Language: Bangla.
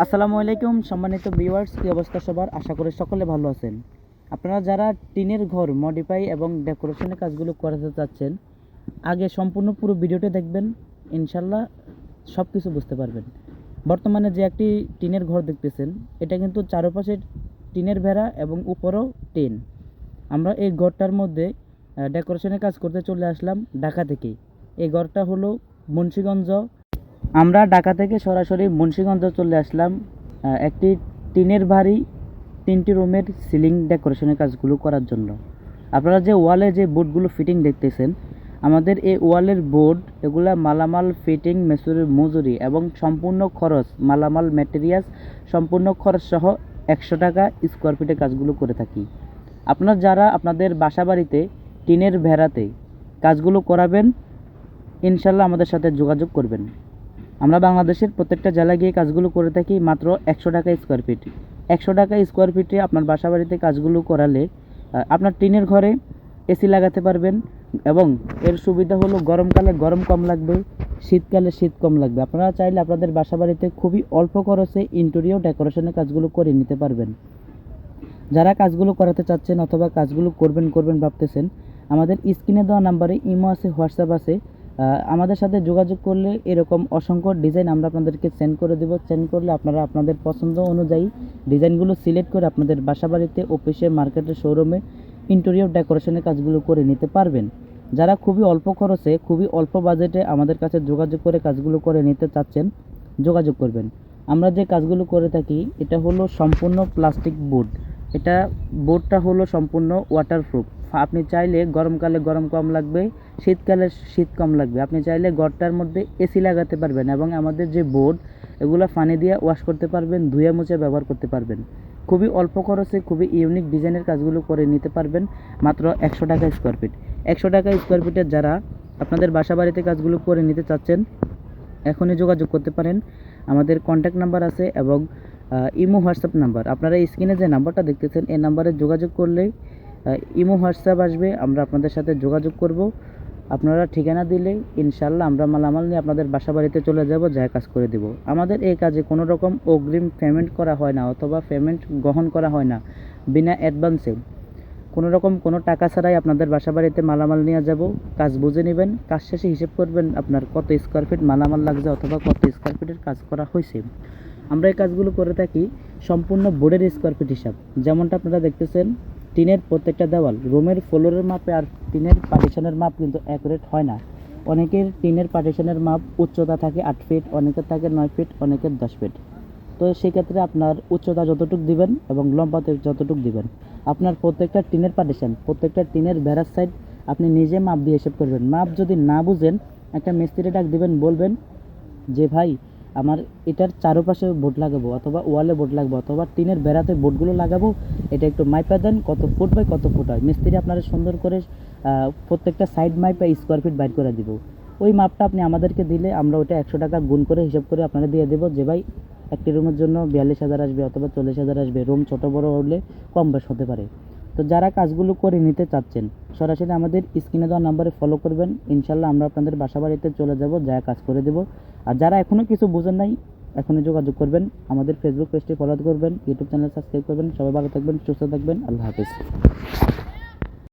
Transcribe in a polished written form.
আসসালামু আলাইকুম সম্মানিত ভিউয়ার্স, কী অবস্থা সবার? আশা করি সকলে ভালো আছেন। আপনারা যারা টিনের ঘর মডিফাই এবং ডেকোরেশনের কাজগুলো করাতে চাচ্ছেন, আগে সম্পূর্ণ পুরো ভিডিওটি দেখবেন, ইনশাল্লাহ সব কিছু বুঝতে পারবেন। বর্তমানে যে একটি টিনের ঘর দেখতেছেন, এটা কিন্তু চারপাশে টিনের বেড়া এবং উপরেও টিন। আমরা এই ঘরটার মধ্যে ডেকোরেশনের কাজ করতে চলে আসলাম ঢাকা থেকে। এই ঘরটা হলো মুন্সিগঞ্জ। আমরা ঢাকা থেকে সরাসরি মুন্সিগঞ্জ চলে আসলাম একটি টিনের বাড়ি 3টি রুমের সিলিং ডেকোরেশনের কাজগুলো করার জন্য। আপনারা যে ওয়ালে যে বোর্ডগুলো ফিটিং দেখতেছেন, আমাদের এই ওয়ালের বোর্ড এগুলা মালামাল ফিটিং মজুরি এবং সম্পূর্ণ খরচ, মালামাল ম্যাটেরিয়ালস সম্পূর্ণ খরচ সহ 100 টাকা স্কোয়ার ফিটে কাজগুলো করে থাকি। আপনার যারা আপনাদের বাসা বাড়িতে টিনের ভেড়াতে কাজগুলো করাবেন, ইনশাল্লাহ আমাদের সাথে যোগাযোগ করবেন। আমরা বাংলাদেশের প্রত্যেকটা জেলায় গিয়ে কাজগুলো করে থাকি মাত্র 100 টাকা স্কোয়ার ফিট। 100 টাকা স্কোয়ার ফিটে আপনার বাসা বাড়িতে কাজগুলো করালে আপনার টিনের ঘরে এসি লাগাতে পারবেন এবং এর সুবিধা হলো গরমকালে গরম কম লাগবে, শীতকালে শীত কম লাগবে। আপনারা চাইলে আপনাদের বাসা বাড়িতে খুবই অল্প খরচে ইন্টেরিয়র ডেকোরেশনের কাজগুলো করে নিতে পারবেন। যারা কাজগুলো করাতে চাচ্ছেন অথবা কাজগুলো করবেন ভাবতেছেন, আমাদের স্ক্রিনে দেওয়া নাম্বারে ইমো আছে, হোয়াটসঅ্যাপ আছে। আমাদের সাথে যোগাযোগ করলে এরকম অসংখ্য ডিজাইন আমরা আপনাদেরকে সেন্ড করে দেব। সেন্ড করলে আপনারা আপনাদের পছন্দ অনুযায়ী ডিজাইনগুলো সিলেক্ট করে আপনাদের বাসাবাড়িতে, অফিসে, মার্কেটে, শোরুমে ইন্টেরিয়র ডেকোরেশনের কাজগুলো করে নিতে পারবেন। যারা খুবই অল্প খরচে, খুবই অল্প বাজেটে আমাদের কাছে যোগাযোগ করে কাজগুলো করে নিতে চাচ্ছেন, যোগাযোগ করবেন। আমরা যে কাজগুলো করে থাকি এটা হলো সম্পূর্ণ প্লাস্টিক বোর্ড। এটা বোর্ডটা হলো সম্পূর্ণ ওয়াটারপ্রুফ। আপনি চাইলে গরমকালে গরম কম লাগবে, শীতকালে শীত কম লাগবে। আপনি চাইলে ঘরটার মধ্যে এসি লাগাতে পারবেন এবং আমাদের যে বোর্ড এগুলো পানি দিয়ে ওয়াশ করতে পারবেন, ধুয়ে মুছে ব্যবহার করতে পারবেন। খুবই অল্প খরচে খুবই ইউনিক ডিজাইনের কাজগুলো করে নিতে পারবেন মাত্র 100 টাকা স্কোয়ার ফিট। 100 টাকা স্কোয়ার ফিটের যারা আপনাদের বাসা বাড়িতে কাজগুলো করে নিতে চাচ্ছেন, এখনই যোগাযোগ করতে পারেন। আমাদের কন্ট্যাক্ট নাম্বার আছে এবং ইমো হোয়াটসঅ্যাপ নাম্বার, আপনারা স্ক্রিনে যে নাম্বারটা দেখতেছেন এই নাম্বারে যোগাযোগ করলেই ইমো হোয়াটসঅ্যাপ আসবে, আমরা আপনাদের সাথে যোগাযোগ করব। আপনারা ঠিকানা দিলে ইনশাল্লাহ আমরা মালামাল নিয়ে আপনাদের বাসা বাড়িতে চলে যাব, যা কাজ করে দেব। আমাদের এই কাজে কোনো রকম অগ্রিম পেমেন্ট করা হয় না অথবা পেমেন্ট গ্রহণ করা হয় না। বিনা অ্যাডভান্সে কোনো রকম কোনো টাকা ছাড়াই আপনাদের বাসা বাড়িতে মালামাল নিয়ে যাব। কাজ বুঝে নেবেন, কাজ শেষে হিসেব করবেন আপনার কত স্কোয়ার ফিট মালামাল লাগছে অথবা কত স্কোয়ার ফিটের কাজ করা হয়েছে। আমরা এই কাজগুলো করে থাকি সম্পূর্ণ বোর্ডের স্কোয়ার ফিট হিসাব। যেমনটা আপনারা দেখতেছেন, টিনের প্রত্যেকটা দেওয়াল রুমের ফ্লোরের মাপে আর টিনের পার্টিশনের মাপ কিন্তু অ্যাকুরেট হয় না। অনেকের টিনের পার্টিশনের মাপ উচ্চতা থাকে 8 ফিট, অনেকের থাকে 9 ফিট, অনেকের 10 ফিট। তো সেক্ষেত্রে আপনার উচ্চতা যতটুকু দিবেন এবং লম্বাতে যতটুকু দিবেন, আপনার প্রত্যেকটা টিনের পার্টিশন, প্রত্যেকটা টিনের বেড়ার সাইড আপনি নিজে মাপ দিয়ে হিসেব করবেন। মাপ যদি না বুঝেন, একটা মিস্ত্রি ডাক দিবেন, বলবেন যে ভাই আমার এটার চারপাশে বোর্ড লাগাবো অথবা ওয়ালে বোর্ড লাগবো অথবা টিনের বেড়াতে বোর্ডগুলো লাগাবো, এটা একটু মাইপা দেন কত ফুট বাই কত ফুট হয়। মিস্ত্রি আপনারা সুন্দর করে প্রত্যেকটা সাইড মাইপা স্কোয়ার ফিট বাইর করে দিব। ওই মাপটা আপনি আমাদেরকে দিলে আমরা ওইটা 100 টাকা গুণ করে হিসাব করে আপনারা দিয়ে দেবো যে ভাই একটি রুমের জন্য 42,000 আসবে অথবা 40,000 আসবে। রুম ছোটো বড়ো হলে কম বেশ হতে পারে। তো যারা কাজগুলো করে নিতে চাচ্ছেন, সরাসরি আমাদের স্ক্রিনে দেওয়া নাম্বারে ফলো করবেন, ইনশাল্লাহ আমরা আপনাদের বাসা বাড়িতে চলে যাব, যা কাজ করে দেবো। আর যারা এখনও কিছু বুঝেন নাই, এখনই যোগাযোগ করবেন, আমাদের ফেসবুক পেজটি ফলো করবেন, ইউটিউব চ্যানেল সাবস্ক্রাইব করবেন। সবাই ভালো থাকবেন, সুস্থ থাকবেন, আল্লাহ হাফিজ।